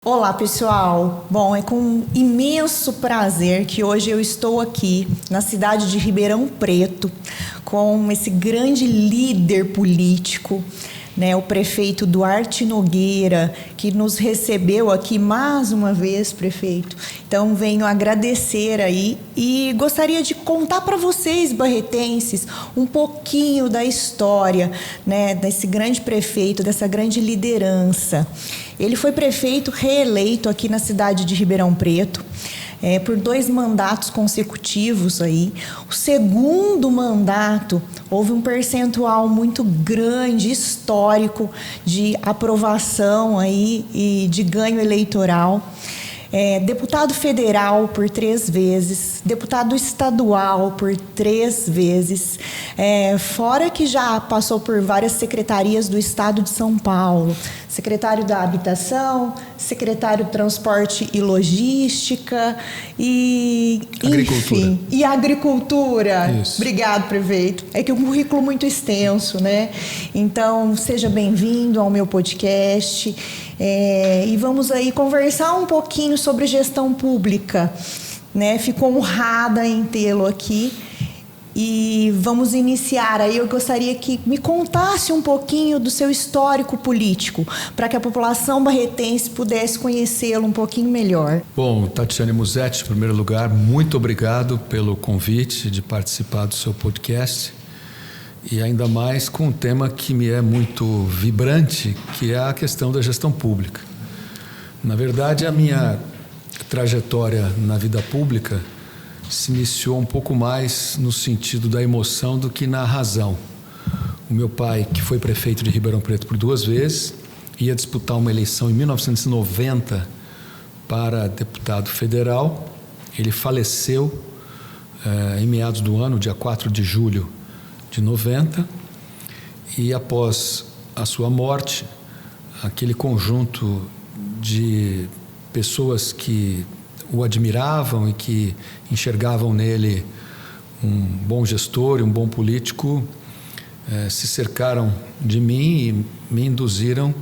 Olá, pessoal! Bom, é com imenso prazer que hoje eu estou aqui na cidade de Ribeirão Preto com esse grande líder político, o prefeito Duarte Nogueira, que nos recebeu aqui mais uma vez, prefeito. Então, venho agradecer aí e gostaria de contar para vocês, barretenses, um pouquinho da história, desse grande prefeito, dessa grande liderança. Ele foi prefeito reeleito aqui na cidade de Ribeirão Preto, por 2 mandatos consecutivos aí. O segundo mandato, houve um percentual muito grande, histórico, de aprovação aí e de ganho eleitoral. Deputado federal por 3 vezes, deputado estadual por 3 vezes, fora que já passou por várias secretarias do estado de São Paulo, secretário da Habitação, secretário de Transporte e Logística e Agricultura. Enfim, e Agricultura. Isso. Obrigado, prefeito. É que é um currículo muito extenso, né? Então, seja bem-vindo ao meu podcast. E vamos aí conversar um pouquinho sobre gestão pública, Fico honrada em tê-lo aqui e vamos iniciar. Aí eu gostaria que me contasse um pouquinho do seu histórico político, para que a população barretense pudesse conhecê-lo um pouquinho melhor. Bom, Tatiane Musetti, em primeiro lugar, muito obrigado pelo convite de participar do seu podcast. E ainda mais com um tema que me é muito vibrante, que é a questão da gestão pública. Na verdade, a minha trajetória na vida pública se iniciou um pouco mais no sentido da emoção do que na razão. O meu pai, que foi prefeito de Ribeirão Preto por 2 vezes, ia disputar uma eleição em 1990 para deputado federal. Ele faleceu em meados do ano, dia 4 de julho de 90, e após a sua morte, aquele conjunto de pessoas que o admiravam e que enxergavam nele um bom gestor e um bom político, se cercaram de mim e me induziram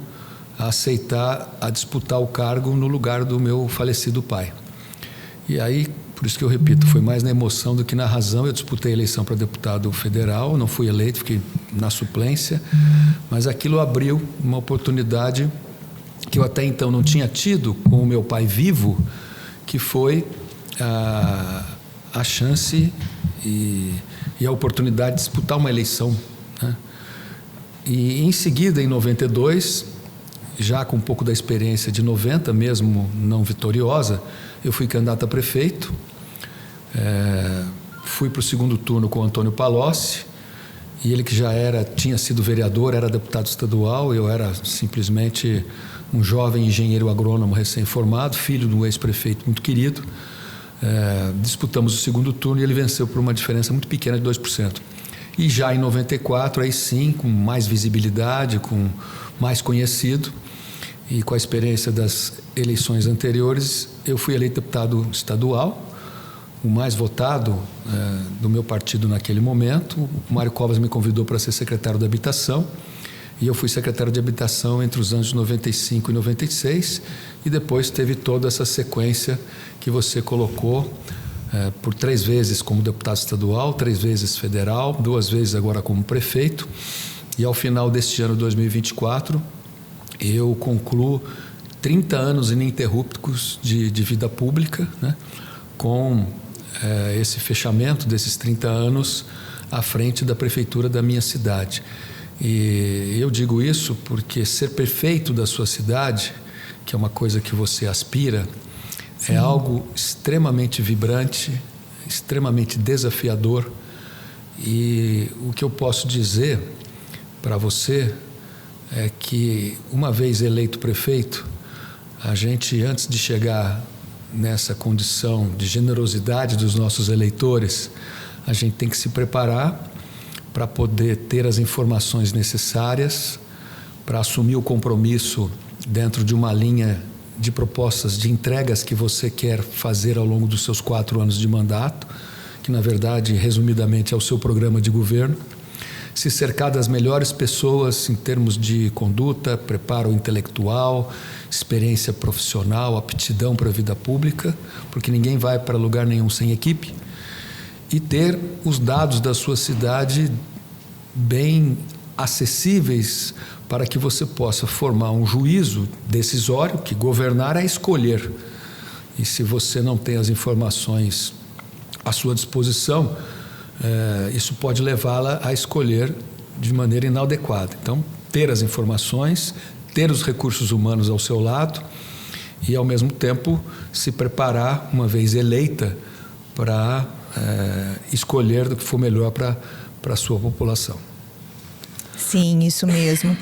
a aceitar a disputar o cargo no lugar do meu falecido pai. E aí, por isso que eu repito, foi mais na emoção do que na razão. Eu disputei a eleição para deputado federal, não fui eleito, fiquei na suplência, mas aquilo abriu uma oportunidade que eu até então não tinha tido com o meu pai vivo, que foi a chance e a oportunidade de disputar uma eleição, E em seguida, em 92, já com um pouco da experiência de 90, mesmo não vitoriosa, eu fui candidato a prefeito. Fui para o segundo turno com o Antônio Palocci, e ele que já tinha sido vereador, era deputado estadual. Eu era simplesmente um jovem engenheiro agrônomo recém-formado, filho de um ex-prefeito muito querido. Disputamos o segundo turno e ele venceu por uma diferença muito pequena de 2%. E já em 94, aí sim, com mais visibilidade, com mais conhecido e com a experiência das eleições anteriores, eu fui eleito deputado estadual, o mais votado do meu partido naquele momento. O Mário Covas me convidou para ser secretário da Habitação, e eu fui secretário de Habitação entre os anos de 95 e 96, e depois teve toda essa sequência que você colocou, por 3 vezes como deputado estadual, 3 vezes federal, 2 vezes agora como prefeito, e ao final deste ano 2024, eu concluo 30 anos ininterruptos de vida pública, com esse fechamento desses 30 anos à frente da prefeitura da minha cidade. E eu digo isso porque ser prefeito da sua cidade, que é uma coisa que você aspira, Sim. É algo extremamente vibrante, extremamente desafiador. E o que eu posso dizer para você é que, uma vez eleito prefeito, a gente, antes de chegar nessa condição de generosidade dos nossos eleitores, a gente tem que se preparar para poder ter as informações necessárias para assumir o compromisso dentro de uma linha de propostas de entregas que você quer fazer ao longo dos seus 4 anos de mandato, que na verdade, resumidamente, é o seu programa de governo. se cercar das melhores pessoas em termos de conduta, preparo intelectual, experiência profissional, aptidão para a vida pública, porque ninguém vai para lugar nenhum sem equipe, e ter os dados da sua cidade bem acessíveis para que você possa formar um juízo decisório, que governar é escolher. E se você não tem as informações à sua disposição, isso pode levá-la a escolher de maneira inadequada. Então, ter as informações, ter os recursos humanos ao seu lado e, ao mesmo tempo, se preparar, uma vez eleita, para escolher do que for melhor para a sua população. Sim, isso mesmo.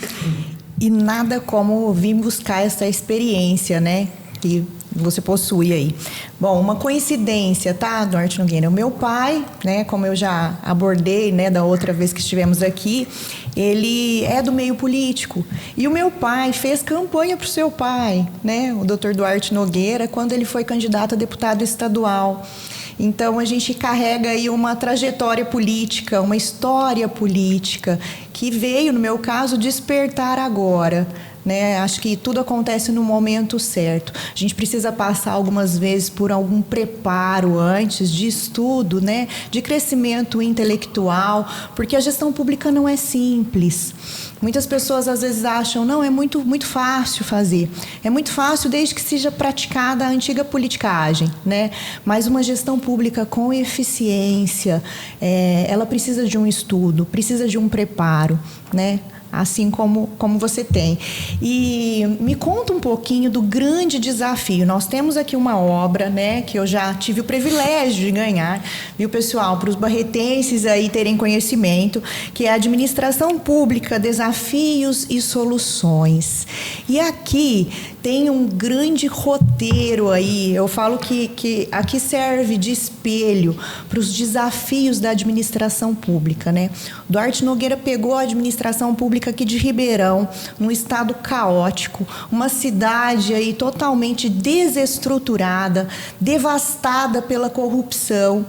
E nada como vir buscar essa experiência, né, que você possui aí. Bom, uma coincidência, tá, Duarte Nogueira? O meu pai, né, como eu já abordei, né, da outra vez que estivemos aqui, ele é do meio político. E o meu pai fez campanha para o seu pai, né, o Dr. Duarte Nogueira, quando ele foi candidato a deputado estadual. Então, a gente carrega aí uma trajetória política, uma história política, que veio, no meu caso, despertar agora, né? Acho que tudo acontece no momento certo. A gente precisa passar algumas vezes por algum preparo antes de estudo, né? De crescimento intelectual, porque a gestão pública não é simples. Muitas pessoas às vezes acham, não, é muito fácil fazer. É muito fácil desde que seja praticada a antiga politicagem, né? Mas uma gestão pública com eficiência, ela precisa de um estudo, precisa de um preparo, né? Assim como você tem. E me conta um pouquinho do grande desafio. Nós temos aqui uma obra, né, que eu já tive o privilégio de ganhar, viu, pessoal, para os barretenses aí terem conhecimento, que é a Administração Pública, Desafios e Soluções. E aqui tem um grande roteiro aí, eu falo que aqui serve de espelho para os desafios da administração pública, né? Duarte Nogueira pegou a administração pública aqui de Ribeirão, num estado caótico, uma cidade aí totalmente desestruturada, devastada pela corrupção.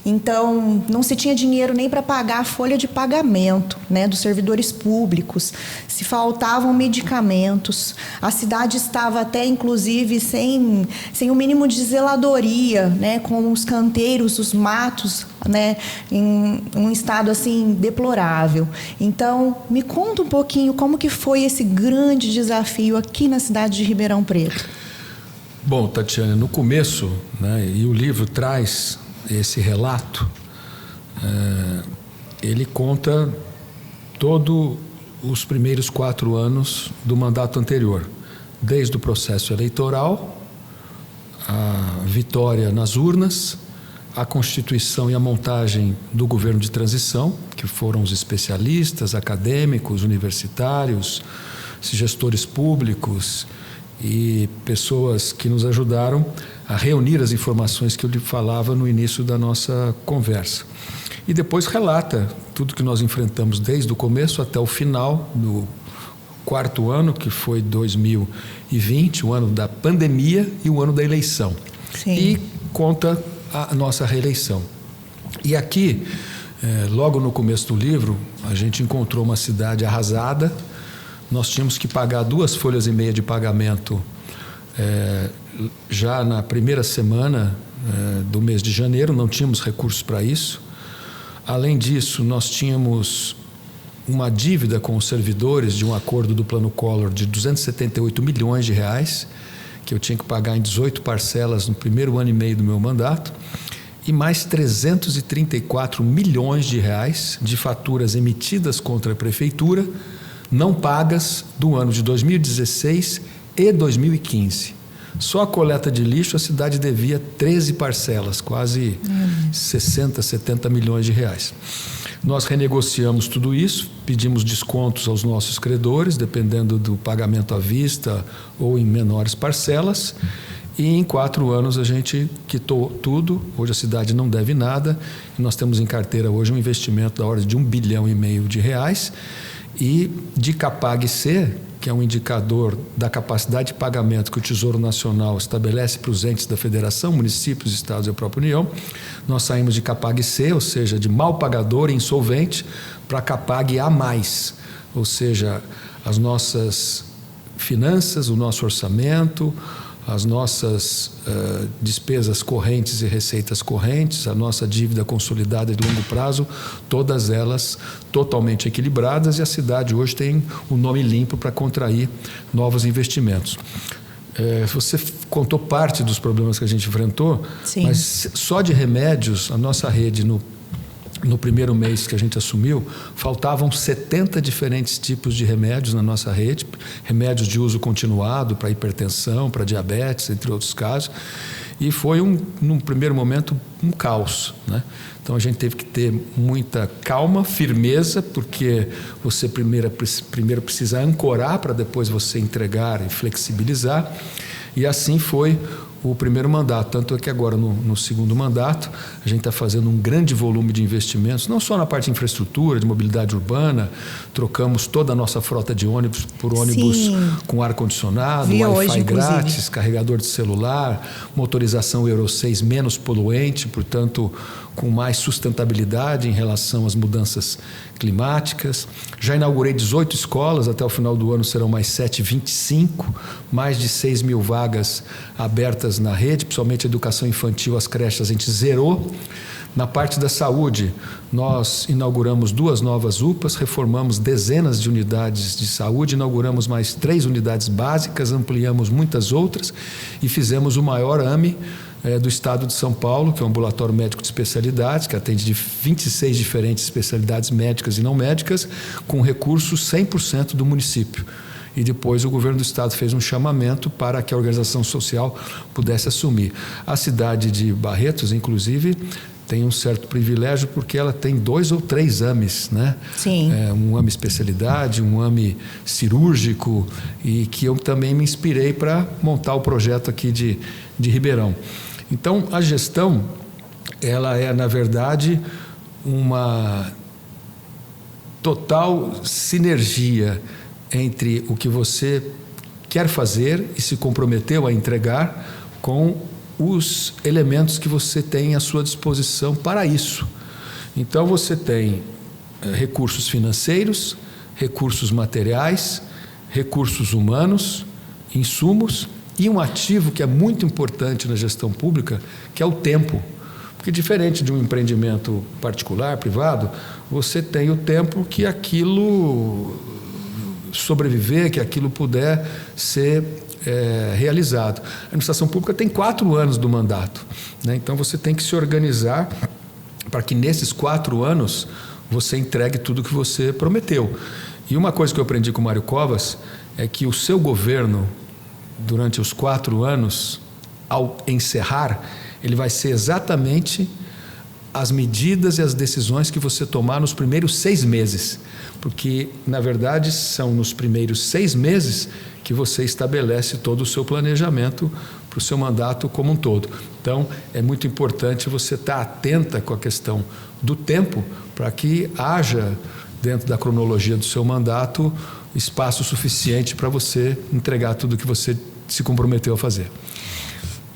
Então, não se tinha dinheiro nem para pagar a folha de pagamento, né, dos servidores públicos. Se faltavam medicamentos. A cidade estava até, inclusive, sem o mínimo de zeladoria, né, com os canteiros, os matos, né, em um estado assim deplorável. Então, me conta um pouquinho como que foi esse grande desafio aqui na cidade de Ribeirão Preto. Bom, Tatiana, no começo, né, e o livro traz esse relato, ele conta todos os primeiros 4 anos do mandato anterior, desde o processo eleitoral, a vitória nas urnas, a constituição e a montagem do governo de transição, que foram os especialistas, acadêmicos, universitários, gestores públicos e pessoas que nos ajudaram a reunir as informações que eu lhe falava no início da nossa conversa. E depois relata tudo que nós enfrentamos desde o começo até o final do 4º ano, que foi 2020, o ano da pandemia e o ano da eleição. Sim. E conta a nossa reeleição. E aqui, logo no começo do livro, a gente encontrou uma cidade arrasada. Nós tínhamos que pagar 2,5 folhas de pagamento já na primeira semana do mês de janeiro, não tínhamos recursos para isso. Além disso, nós tínhamos uma dívida com os servidores de um acordo do Plano Collor de 278 milhões de reais, que eu tinha que pagar em 18 parcelas no primeiro ano e meio do meu mandato, e mais 334 milhões de reais de faturas emitidas contra a prefeitura, não pagas do ano de 2016 e 2015. Só a coleta de lixo a cidade devia 13 parcelas, quase 60, 70 milhões de reais. Nós renegociamos tudo isso, pedimos descontos aos nossos credores, dependendo do pagamento à vista ou em menores parcelas, e em 4 anos a gente quitou tudo. Hoje a cidade não deve nada, e nós temos em carteira hoje um investimento da ordem de R$1,5 bilhão de reais, e de Capag-C, que é um indicador da capacidade de pagamento que o Tesouro Nacional estabelece para os entes da Federação, municípios, estados e a própria União. Nós saímos de Capag C, ou seja, de mal pagador e insolvente, para Capag A+, ou seja, as nossas finanças, o nosso orçamento, as nossas despesas correntes e receitas correntes, a nossa dívida consolidada de longo prazo, todas elas totalmente equilibradas, e a cidade hoje tem um nome limpo para contrair novos investimentos. Você contou parte dos problemas que a gente enfrentou, Sim. Mas só de remédios, a nossa rede no primeiro mês que a gente assumiu, faltavam 70 diferentes tipos de remédios na nossa rede, remédios de uso continuado para hipertensão, para diabetes, entre outros casos, e foi, num primeiro momento, um caos, né? Então a gente teve que ter muita calma, firmeza, porque você primeiro precisa ancorar para depois você entregar e flexibilizar, e assim foi o primeiro mandato, tanto é que agora no segundo mandato a gente está fazendo um grande volume de investimentos, não só na parte de infraestrutura, de mobilidade urbana, trocamos toda a nossa frota de ônibus por ônibus Sim. com ar-condicionado, Vi Wi-Fi hoje, grátis, inclusive. carregador de celular, motorização Euro 6 menos poluente, portanto com mais sustentabilidade em relação às mudanças climáticas. Já inaugurei 18 escolas, até o final do ano serão mais 725, mais de 6 mil vagas abertas na rede, principalmente a educação infantil, as creches a gente zerou. Na parte da saúde, nós inauguramos 2 novas UPAs, reformamos dezenas de unidades de saúde, inauguramos mais 3 unidades básicas, ampliamos muitas outras e fizemos o maior AME do estado de São Paulo, que é um ambulatório médico de especialidades, que atende de 26 diferentes especialidades médicas e não médicas, com recursos 100% do município. E depois o governo do estado fez um chamamento para que a organização social pudesse assumir. A cidade de Barretos, inclusive, tem um certo privilégio porque ela tem 2 ou 3 AMEs, né? Sim. Um AME especialidade, um AME cirúrgico, e que eu também me inspirei para montar o projeto aqui de Ribeirão. Então, a gestão, ela é, na verdade, uma total sinergia entre o que você quer fazer e se comprometeu a entregar com os elementos que você tem à sua disposição para isso. Então, você tem recursos financeiros, recursos materiais, recursos humanos, insumos e um ativo que é muito importante na gestão pública, que é o tempo. Porque diferente de um empreendimento particular, privado, você tem o tempo que aquilo sobreviver, que aquilo puder ser realizado. A administração pública tem 4 anos do mandato, né? Então você tem que se organizar para que nesses 4 anos você entregue tudo que você prometeu. E uma coisa que eu aprendi com o Mário Covas é que o seu governo, durante os 4 anos, ao encerrar, ele vai ser exatamente as medidas e as decisões que você tomar nos primeiros 6 meses. Porque, na verdade, são nos primeiros 6 meses que você estabelece todo o seu planejamento para o seu mandato como um todo. Então, é muito importante você estar atenta com a questão do tempo para que haja, dentro da cronologia do seu mandato, espaço suficiente para você entregar tudo que você se comprometeu a fazer.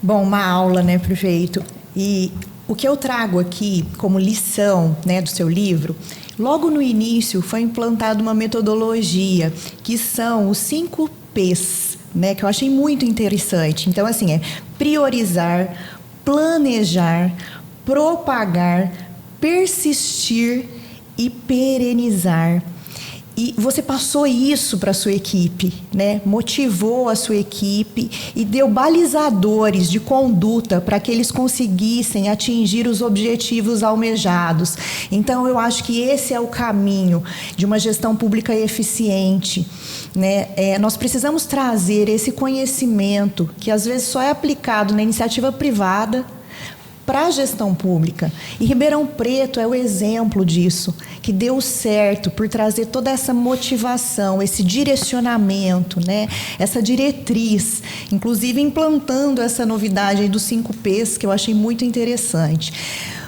Bom, uma aula, né, prefeito? E o que eu trago aqui como lição, né, do seu livro, logo no início foi implantada uma metodologia que são os 5 P's, né, que eu achei muito interessante. Então, assim, é priorizar, planejar, propagar, persistir e perenizar. E você passou isso para a sua equipe, né? Motivou a sua equipe e deu balizadores de conduta para que eles conseguissem atingir os objetivos almejados. Então, eu acho que esse é o caminho de uma gestão pública eficiente, né? Nós precisamos trazer esse conhecimento que às vezes só é aplicado na iniciativa privada para a gestão pública. E Ribeirão Preto é o exemplo disso, que deu certo por trazer toda essa motivação, esse direcionamento, né? Essa diretriz, inclusive implantando essa novidade aí dos 5 P's, que eu achei muito interessante.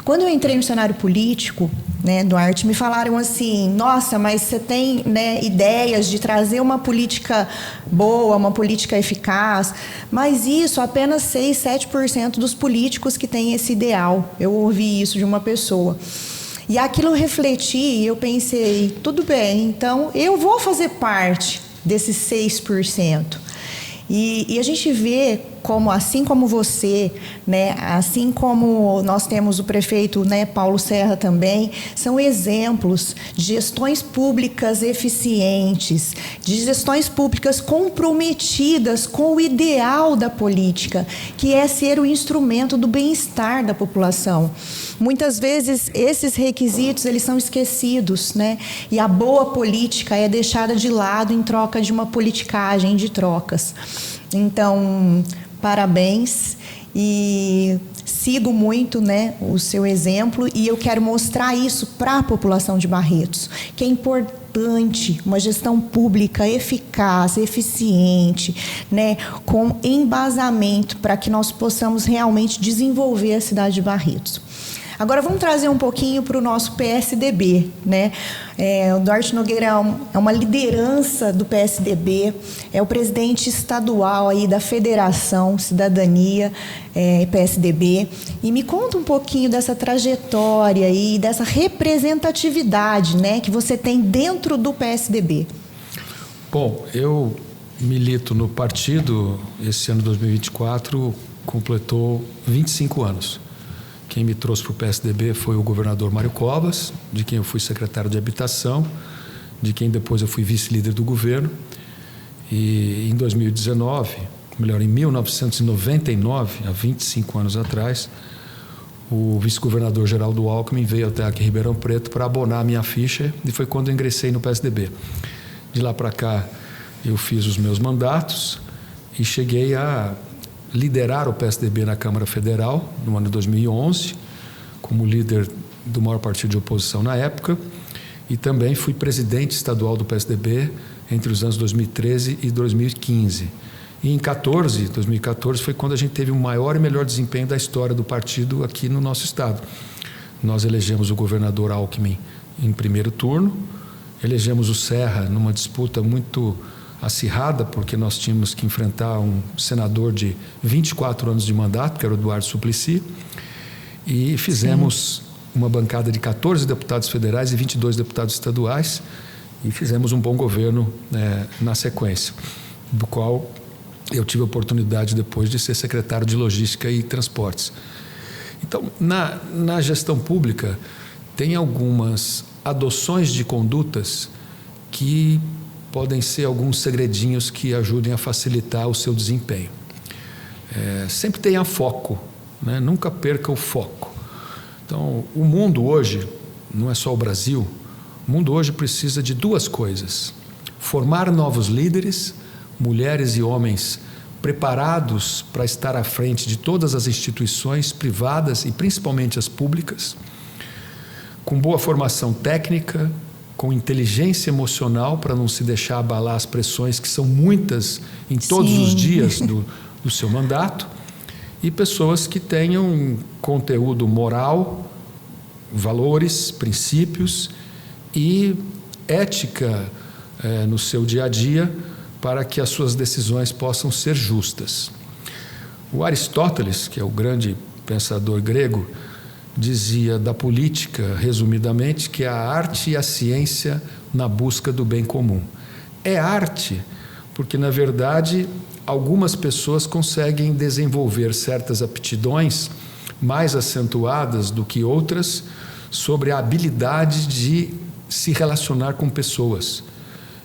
Quando eu entrei no cenário político, né, Duarte, me falaram assim, nossa, mas você tem, né, ideias de trazer uma política boa, uma política eficaz, mas isso apenas 6, 7% dos políticos que têm esse ideal. Eu ouvi isso de uma pessoa. E aquilo eu refleti e eu pensei, tudo bem, então eu vou fazer parte desses 6%. E a gente vê como, assim como você, né, assim como nós temos o prefeito, né, Paulo Serra também, são exemplos de gestões públicas eficientes, de gestões públicas comprometidas com o ideal da política, que é ser o instrumento do bem-estar da população. Muitas vezes esses requisitos eles são esquecidos, né? E a boa política é deixada de lado em troca de uma politicagem de trocas. Então, parabéns e sigo muito, né, o seu exemplo e eu quero mostrar isso para a população de Barretos, que é importante uma gestão pública eficaz, eficiente, né, com embasamento para que nós possamos realmente desenvolver a cidade de Barretos. Agora vamos trazer um pouquinho para o nosso PSDB, né? O Duarte Nogueira é uma liderança do PSDB, é o presidente estadual aí da Federação Cidadania PSDB. E me conta um pouquinho dessa trajetória e dessa representatividade, né, que você tem dentro do PSDB. Bom, eu milito no partido, esse ano 2024 completou 25 anos. Quem me trouxe para o PSDB foi o governador Mário Covas, de quem eu fui secretário de Habitação, de quem depois eu fui vice-líder do governo. E em 2019, melhor, em 1999, há 25 anos atrás, o vice-governador Geraldo Alckmin veio até aqui em Ribeirão Preto para abonar a minha ficha e foi quando eu ingressei no PSDB. De lá para cá, eu fiz os meus mandatos e cheguei a liderar o PSDB na Câmara Federal no ano de 2011, como líder do maior partido de oposição na época, e também fui presidente estadual do PSDB entre os anos 2013 e 2015. E em 2014 foi quando a gente teve o maior e melhor desempenho da história do partido aqui no nosso estado. Nós elegemos o governador Alckmin em primeiro turno, elegemos o Serra numa disputa muito acirrada, porque nós tínhamos que enfrentar um senador de 24 anos de mandato, que era o Eduardo Suplicy, e fizemos uma bancada de 14 deputados federais e 22 deputados estaduais, e fizemos um bom governo na sequência, do qual eu tive a oportunidade depois de ser secretário de Logística e Transportes. Então, na gestão pública, tem algumas adoções de condutas que podem ser alguns segredinhos que ajudem a facilitar o seu desempenho. Sempre tenha foco, né? Nunca perca o foco. Então, o mundo hoje, não é só o Brasil, o mundo hoje precisa de duas coisas: formar novos líderes, mulheres e homens preparados para estar à frente de todas as instituições privadas e principalmente as públicas, com boa formação técnica, com inteligência emocional para não se deixar abalar as pressões que são muitas em todos os dias do seu mandato, e pessoas que tenham conteúdo moral, valores, princípios e ética no seu dia a dia para que as suas decisões possam ser justas. O Aristóteles, que é o grande pensador grego, dizia da política, resumidamente, que é a arte e a ciência na busca do bem comum. É arte porque, na verdade, algumas pessoas conseguem desenvolver certas aptidões mais acentuadas do que outras sobre a habilidade de se relacionar com pessoas.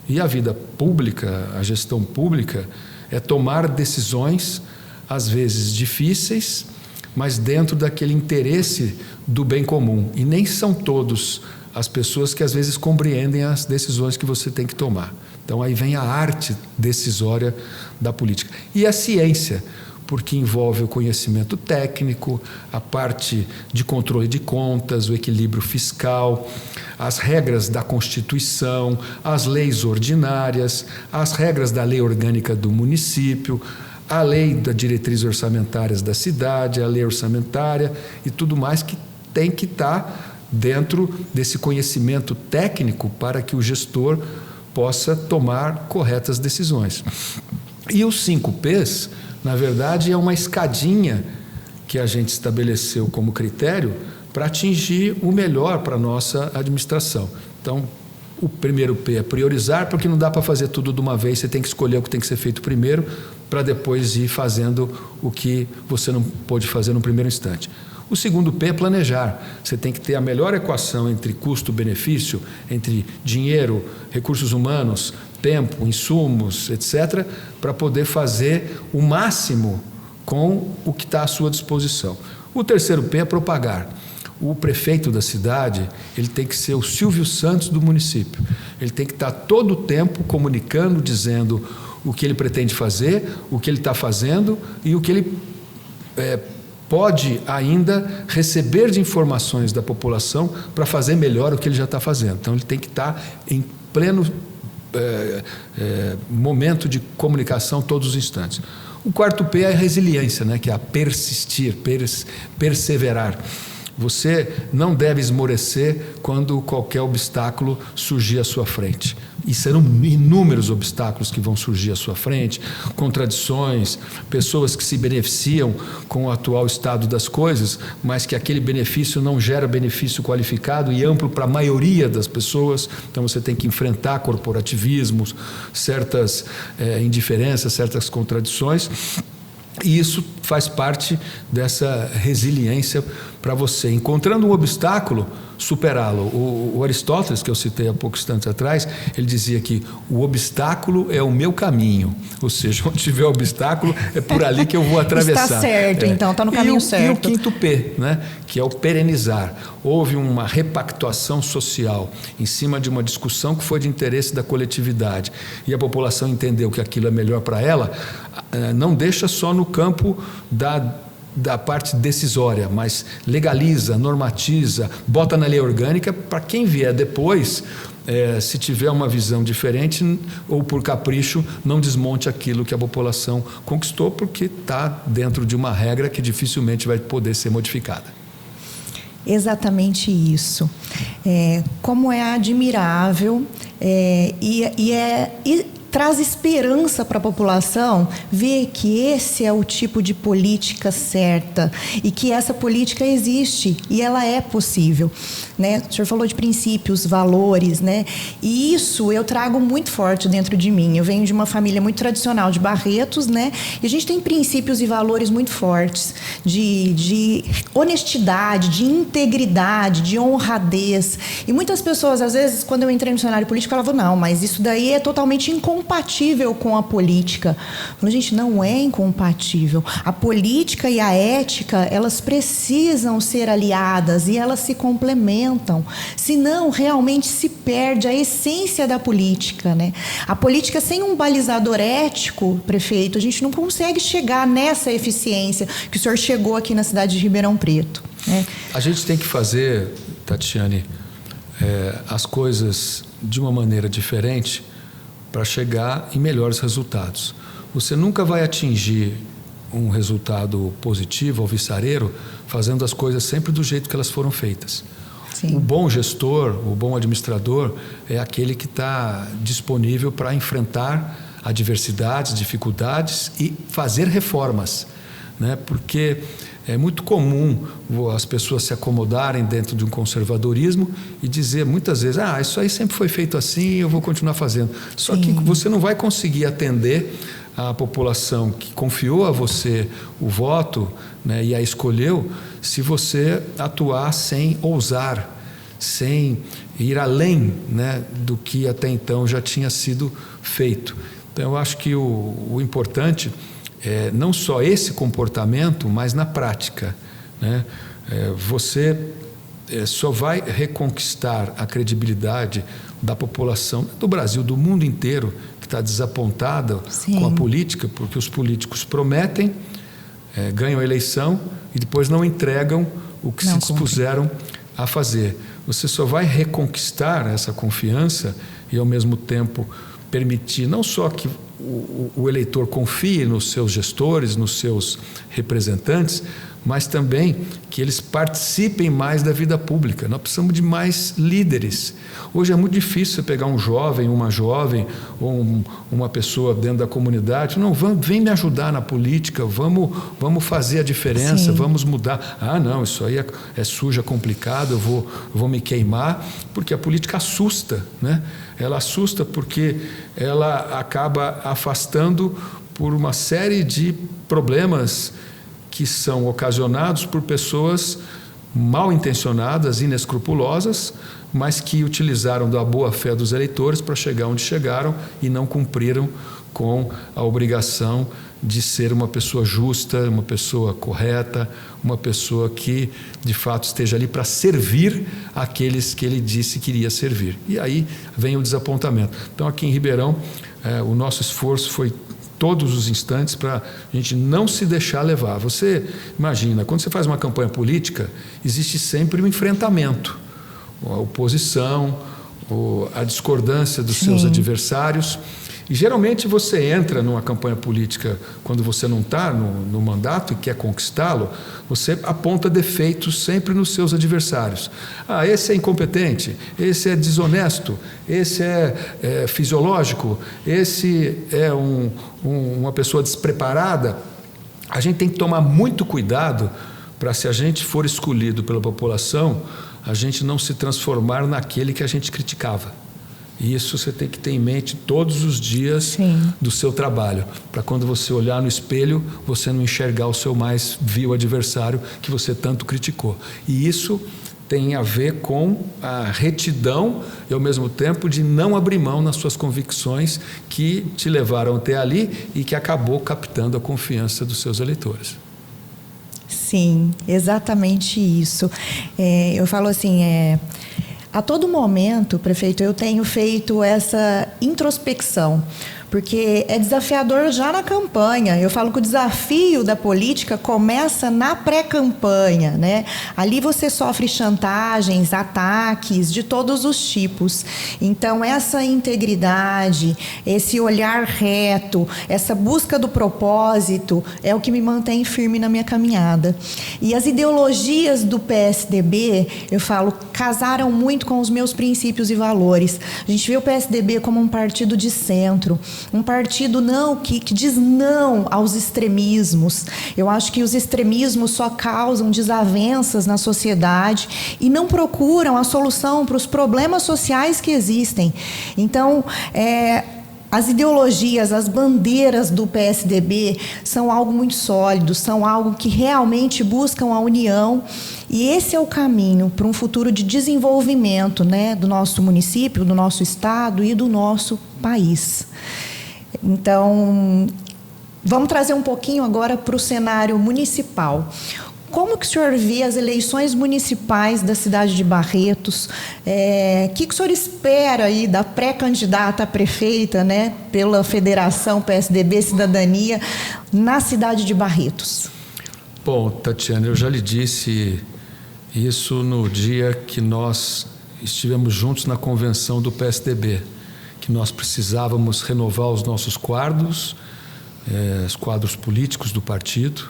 E a vida pública, a gestão pública, é tomar decisões, às vezes difíceis, mas dentro daquele interesse do bem comum. E nem são todos as pessoas que às vezes compreendem as decisões que você tem que tomar. Então aí vem a arte decisória da política. E a ciência, porque envolve o conhecimento técnico, a parte de controle de contas, o equilíbrio fiscal, as regras da Constituição, as leis ordinárias, as regras da lei orgânica do município, a lei das diretrizes orçamentárias da cidade, a lei orçamentária e tudo mais que tem que estar dentro desse conhecimento técnico para que o gestor possa tomar corretas decisões. E os 5 P's, na verdade, é uma escadinha que a gente estabeleceu como critério para atingir o melhor para a nossa administração. Então, o primeiro P é priorizar, porque não dá para fazer tudo de uma vez, você tem que escolher o que tem que ser feito primeiro, para depois ir fazendo o que você não pôde fazer no primeiro instante. O segundo P é planejar. Você tem que ter a melhor equação entre custo-benefício, entre dinheiro, recursos humanos, tempo, insumos, etc., para poder fazer o máximo com o que está à sua disposição. O terceiro P é propagar. O prefeito da cidade, ele tem que ser o Silvio Santos do município. Ele tem que estar todo o tempo comunicando, dizendo o que ele pretende fazer, o que ele está fazendo e o que ele pode ainda receber de informações da população para fazer melhor o que ele já está fazendo. Então, ele tem que estar em pleno momento de comunicação todos os instantes. O quarto P é a resiliência, né, que é a persistir, perseverar. Você não deve esmorecer quando qualquer obstáculo surgir à sua frente. E serão inúmeros obstáculos que vão surgir à sua frente, contradições, pessoas que se beneficiam com o atual estado das coisas, mas que aquele benefício não gera benefício qualificado e amplo para a maioria das pessoas. Então você tem que enfrentar corporativismos, certas indiferenças, certas contradições. E isso faz parte dessa resiliência para você. Encontrando um obstáculo, superá-lo. O Aristóteles, que eu citei há poucos instantes atrás, ele dizia que o obstáculo é o meu caminho. Ou seja, onde tiver obstáculo, é por ali que eu vou atravessar. Está certo, então, está no caminho certo. E o quinto P, né, que é o perenizar. Houve uma repactuação social em cima de uma discussão que foi de interesse da coletividade. E a população entendeu que aquilo é melhor para ela, não deixa só no campo da parte decisória, mas legaliza, normatiza, bota na lei orgânica para quem vier depois, se tiver uma visão diferente ou por capricho, não desmonte aquilo que a população conquistou, porque está dentro de uma regra que dificilmente vai poder ser modificada. Exatamente isso. Como é admirável e traz esperança para a população ver que esse é o tipo de política certa e que essa política existe e ela é possível, né? O senhor falou de princípios, valores, né? E isso eu trago muito forte dentro de mim. Eu venho de uma família muito tradicional de Barretos, né? E a gente tem princípios e valores muito fortes de honestidade, de integridade, de honradez. E muitas pessoas, às vezes, quando eu entrei no cenário político, falavam, não, mas isso daí é totalmente incompatível com a política. Eu falo, gente, não é incompatível. A política e a ética, elas precisam ser aliadas e elas se complementam. Senão, realmente se perde a essência da política, né? A política sem um balizador ético, prefeito, a gente não consegue chegar nessa eficiência que o senhor chegou aqui na cidade de Ribeirão Preto, né? A gente tem que fazer, Tatiane, as coisas de uma maneira diferente para chegar em melhores resultados. Você nunca vai atingir um resultado positivo, alvissareiro, fazendo as coisas sempre do jeito que elas foram feitas. Sim. O bom gestor, o bom administrador é aquele que está disponível para enfrentar adversidades, dificuldades e fazer reformas, né? Porque é muito comum as pessoas se acomodarem dentro de um conservadorismo e dizer muitas vezes, isso aí sempre foi feito assim, eu vou continuar fazendo. Só Sim. que você não vai conseguir atender a população que confiou a você o voto, né, e a escolheu, se você atuar sem ousar, sem ir além, né, do que até então já tinha sido feito. Então, eu acho que o importante é não só esse comportamento, mas na prática, né? Você só vai reconquistar a credibilidade da população do Brasil, do mundo inteiro, que está desapontada Sim. com a política, porque os políticos prometem, ganham a eleição e depois não entregam o que se dispuseram a fazer. Você só vai reconquistar essa confiança e, ao mesmo tempo, permitir não só que o eleitor confie nos seus gestores, nos seus representantes, mas também que eles participem mais da vida pública. Nós precisamos de mais líderes. Hoje é muito difícil você pegar um jovem, uma jovem, ou uma pessoa dentro da comunidade. Não, vem me ajudar na política, vamos fazer a diferença, Sim. Vamos mudar. Ah, não, isso aí é sujo, é complicado, eu vou me queimar, porque a política assusta, né? Ela assusta porque ela acaba afastando por uma série de problemas que são ocasionados por pessoas mal intencionadas, inescrupulosas, mas que utilizaram da boa-fé dos eleitores para chegar onde chegaram e não cumpriram com a obrigação de ser uma pessoa justa, uma pessoa correta, uma pessoa que de fato esteja ali para servir aqueles que ele disse que iria servir. E aí vem o desapontamento. Então, aqui em Ribeirão, o nosso esforço foi todos os instantes para a gente não se deixar levar. Você imagina, quando você faz uma campanha política, existe sempre um enfrentamento, a oposição, a discordância dos seus adversários. E geralmente você entra numa campanha política quando você não está no mandato e quer conquistá-lo, você aponta defeitos sempre nos seus adversários. Ah, esse é incompetente, esse é desonesto, esse é fisiológico, esse é uma pessoa despreparada. A gente tem que tomar muito cuidado para, se a gente for escolhido pela população, a gente não se transformar naquele que a gente criticava. E isso você tem que ter em mente todos os dias do seu trabalho, para quando você olhar no espelho, você não enxergar o seu mais vil adversário que você tanto criticou. E isso tem a ver com a retidão e, ao mesmo tempo, de não abrir mão nas suas convicções que te levaram até ali e que acabou captando a confiança dos seus eleitores. Sim, exatamente isso. Eu falo assim, a todo momento, prefeito, eu tenho feito essa introspecção, porque é desafiador já na campanha. Eu falo que o desafio da política começa na pré-campanha, né? Ali você sofre chantagens, ataques de todos os tipos. Então, essa integridade, esse olhar reto, essa busca do propósito é o que me mantém firme na minha caminhada. E as ideologias do PSDB, eu falo, casaram muito com os meus princípios e valores. A gente vê o PSDB como um partido de centro, um partido que diz não aos extremismos. Eu acho que os extremismos só causam desavenças na sociedade e não procuram a solução para os problemas sociais que existem. Então, as ideologias, as bandeiras do PSDB são algo muito sólido, são algo que realmente buscam a união, e esse é o caminho para um futuro de desenvolvimento, né, do nosso município, do nosso estado e do nosso país. Então, vamos trazer um pouquinho agora para o cenário municipal. Como que o senhor vê as eleições municipais da cidade de Barretos? O que o senhor espera aí da pré-candidata a prefeita, né, pela Federação PSDB Cidadania, na cidade de Barretos? Bom, Tatiana, eu já lhe disse isso no dia que nós estivemos juntos na convenção do PSDB, que nós precisávamos renovar os nossos quadros, os quadros políticos do partido,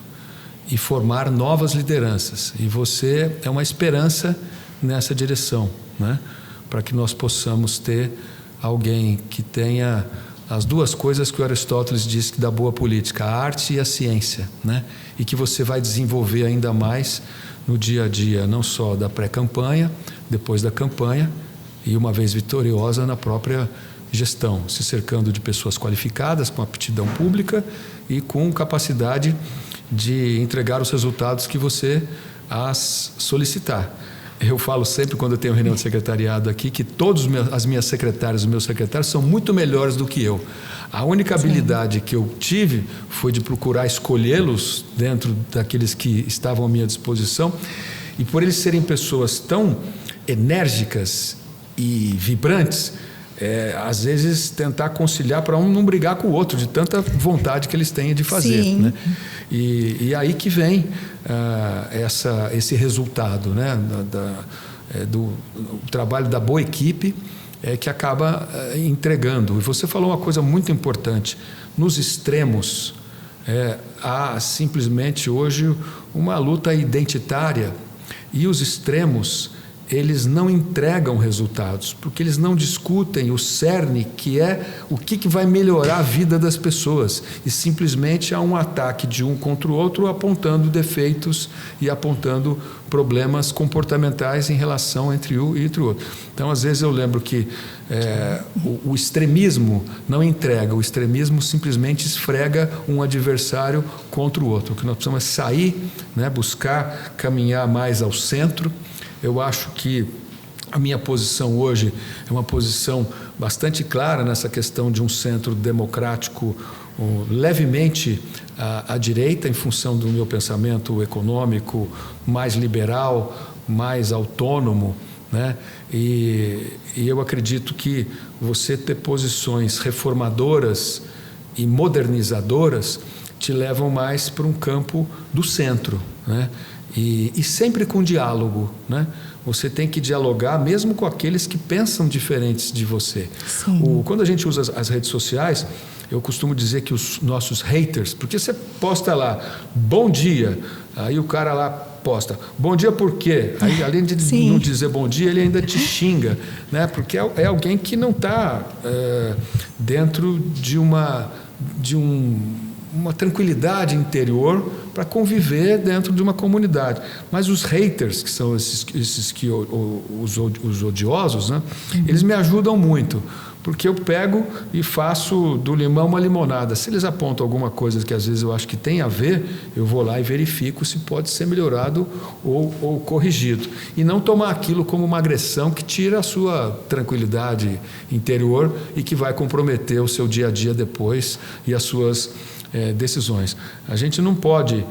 e formar novas lideranças. E você é uma esperança nessa direção, né? Para que nós possamos ter alguém que tenha as duas coisas que o Aristóteles disse que da boa política, a arte e a ciência, né? E que você vai desenvolver ainda mais no dia a dia, não só da pré-campanha, depois da campanha e, uma vez vitoriosa, na própria gestão, se cercando de pessoas qualificadas, com aptidão pública e com capacidade de entregar os resultados que você as solicitar. Eu falo sempre, quando eu tenho reunião de secretariado aqui, que todas as minhas secretárias, os meus secretários são muito melhores do que eu. A única habilidade que eu tive foi de procurar escolhê-los dentro daqueles que estavam à minha disposição, e por eles serem pessoas tão enérgicas e vibrantes, às vezes tentar conciliar para um não brigar com o outro, de tanta vontade que eles têm de fazer, né? E aí que vem esse resultado, né? Do trabalho da boa equipe, que acaba entregando. E você falou uma coisa muito importante: nos extremos, há simplesmente hoje uma luta identitária e os extremos, eles não entregam resultados, porque eles não discutem o cerne, que é o que vai melhorar a vida das pessoas, e simplesmente há um ataque de um contra o outro, apontando defeitos e apontando problemas comportamentais em relação entre um e entre o outro. Então, às vezes eu lembro que o extremismo não entrega, o extremismo simplesmente esfrega um adversário contra o outro. O que nós precisamos é sair, né, buscar caminhar mais ao centro. Eu acho que a minha posição hoje é uma posição bastante clara nessa questão de um centro democrático levemente à direita, em função do meu pensamento econômico mais liberal, mais autônomo, né? E eu acredito que você ter posições reformadoras e modernizadoras te levam mais para um campo do centro, né? E sempre com diálogo, né? Você tem que dialogar mesmo com aqueles que pensam diferentes de você. Quando a gente usa as redes sociais, eu costumo dizer que os nossos haters, porque você posta lá, bom dia, aí o cara lá posta, bom dia por quê? Aí, além de não dizer bom dia, ele ainda te xinga, né? Porque é alguém que não está dentro de uma tranquilidade interior para conviver dentro de uma comunidade. Mas os haters, que são esses que os odiosos, né? Eles me ajudam muito, porque eu pego e faço do limão uma limonada. Se eles apontam alguma coisa que às vezes eu acho que tem a ver, eu vou lá e verifico se pode ser melhorado ou corrigido. E não tomar aquilo como uma agressão que tira a sua tranquilidade interior e que vai comprometer o seu dia a dia depois e as suas decisões. A gente não pode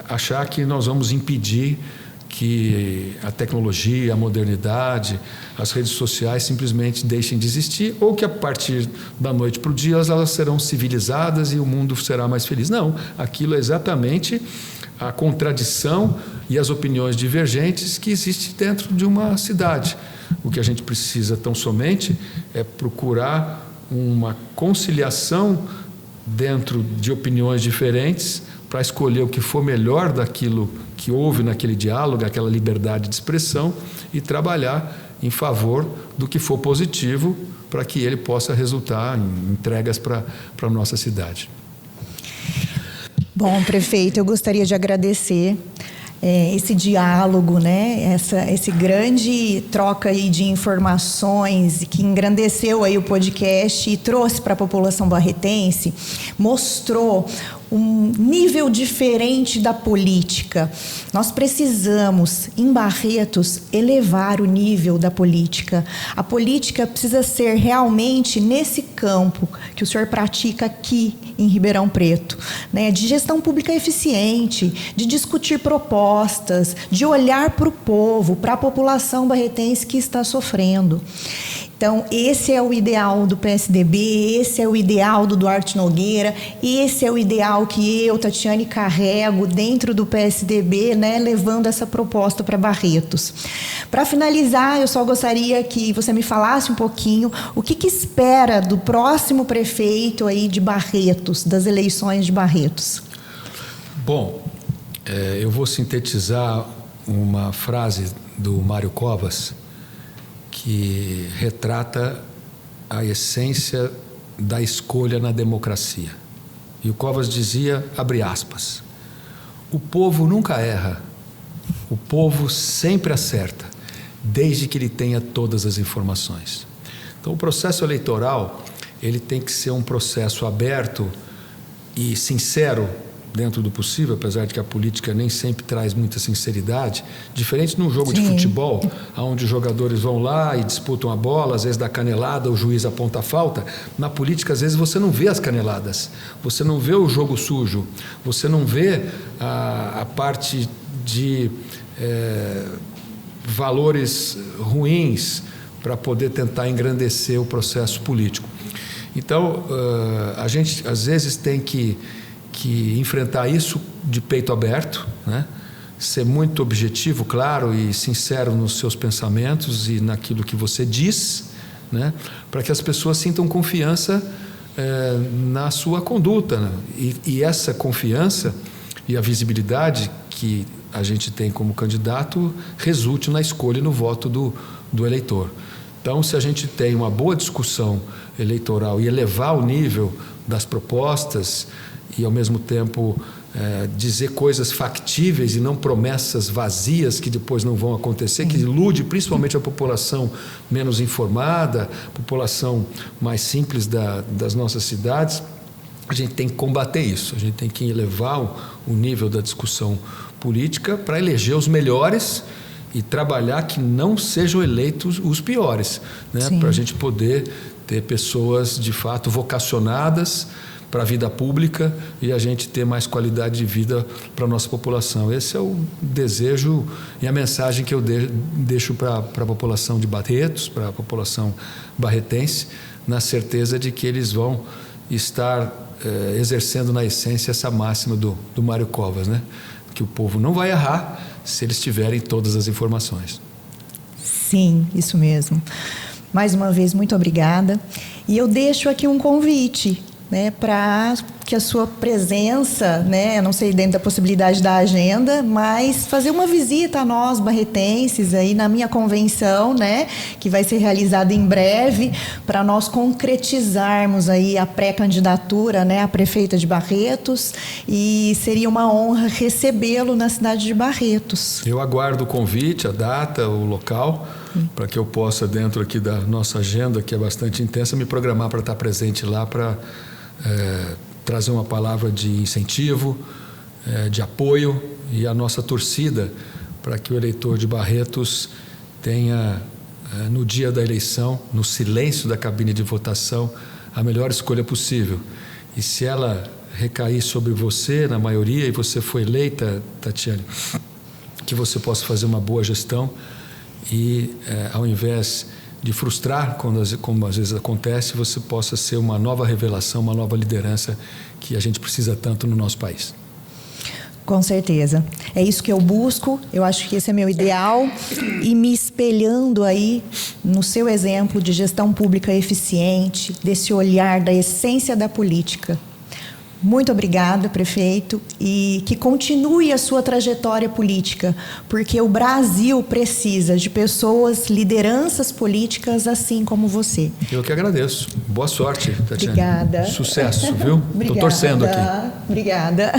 achar que nós vamos impedir que a tecnologia, a modernidade, as redes sociais simplesmente deixem de existir, ou que a partir da noite para o dia elas serão civilizadas e o mundo será mais feliz. Não, aquilo é exatamente a contradição e as opiniões divergentes que existem dentro de uma cidade. O que a gente precisa tão somente é procurar uma conciliação dentro de opiniões diferentes para escolher o que for melhor daquilo que houve naquele diálogo, aquela liberdade de expressão, e trabalhar em favor do que for positivo para que ele possa resultar em entregas para a nossa cidade. Bom, prefeito, eu gostaria de agradecer esse diálogo, né? Esse grande troca aí de informações que engrandeceu aí o podcast e trouxe para a população barretense, mostrou um nível diferente da política. Nós precisamos, em Barretos, elevar o nível da política. A política precisa ser realmente nesse campo que o senhor pratica aqui em Ribeirão Preto, né? De gestão pública eficiente, de discutir propostas, de olhar para o povo, para a população barretense que está sofrendo. Então, esse é o ideal do PSDB, esse é o ideal do Duarte Nogueira, esse é o ideal que eu, Tatiane, carrego dentro do PSDB, né, levando essa proposta para Barretos. Para finalizar, eu só gostaria que você me falasse um pouquinho o que espera do próximo prefeito aí de Barretos, das eleições de Barretos. Bom, eu vou sintetizar uma frase do Mário Covas, que retrata a essência da escolha na democracia. E o Covas dizia, abre aspas, o povo nunca erra, o povo sempre acerta, desde que ele tenha todas as informações. Então, o processo eleitoral, ele tem que ser um processo aberto e sincero, dentro do possível, apesar de que a política nem sempre traz muita sinceridade, diferente num jogo de futebol, onde os jogadores vão lá e disputam a bola, às vezes dá canelada, o juiz aponta a falta. Na política, às vezes, você não vê as caneladas, você não vê o jogo sujo, você não vê a parte de valores ruins para poder tentar engrandecer o processo político. Então, a gente, às vezes, tem que enfrentar isso de peito aberto, né? Ser muito objetivo, claro, e sincero nos seus pensamentos e naquilo que você diz, né? Para que as pessoas sintam confiança na sua conduta, né? E essa confiança e a visibilidade que a gente tem como candidato resulte na escolha e no voto do eleitor. Então, se a gente tem uma boa discussão eleitoral e elevar o nível das propostas e, ao mesmo tempo, dizer coisas factíveis e não promessas vazias que depois não vão acontecer, que ilude principalmente a população menos informada, a população mais simples das nossas cidades, a gente tem que combater isso. A gente tem que elevar o nível da discussão política para eleger os melhores e trabalhar que não sejam eleitos os piores, né? Para a gente poder ter pessoas de fato vocacionadas para a vida pública e a gente ter mais qualidade de vida para a nossa população. Esse é o desejo e a mensagem que eu deixo para a população de Barretos, para a população barretense, na certeza de que eles vão estar exercendo na essência essa máxima do Mário Covas, né? Que o povo não vai errar se eles tiverem todas as informações. Sim, isso mesmo. Mais uma vez, muito obrigada. E eu deixo aqui um convite, né, para que a sua presença, né, eu não sei dentro da possibilidade da agenda, mas fazer uma visita a nós barretenses aí na minha convenção, né, que vai ser realizada em breve, para nós concretizarmos aí a pré-candidatura, né, a prefeita de Barretos, e seria uma honra recebê-lo na cidade de Barretos. Eu aguardo o convite, a data, o local, para que eu possa, dentro aqui da nossa agenda, que é bastante intensa, me programar para estar presente lá para trazer uma palavra de incentivo, de apoio e a nossa torcida para que o eleitor de Barretos tenha, no dia da eleição, no silêncio da cabine de votação, a melhor escolha possível. E se ela recair sobre você, na maioria, e você foi eleita, Tatiane, que você possa fazer uma boa gestão e, ao invés de frustrar, como às vezes acontece, você possa ser uma nova revelação, uma nova liderança que a gente precisa tanto no nosso país. Com certeza. É isso que eu busco, eu acho que esse é meu ideal, e me espelhando aí no seu exemplo de gestão pública eficiente, desse olhar da essência da política. Muito obrigada, prefeito, e que continue a sua trajetória política, porque o Brasil precisa de pessoas, lideranças políticas assim como você. Eu que agradeço. Boa sorte, Tatiane. Obrigada. Sucesso, viu? Estou torcendo aqui. Obrigada.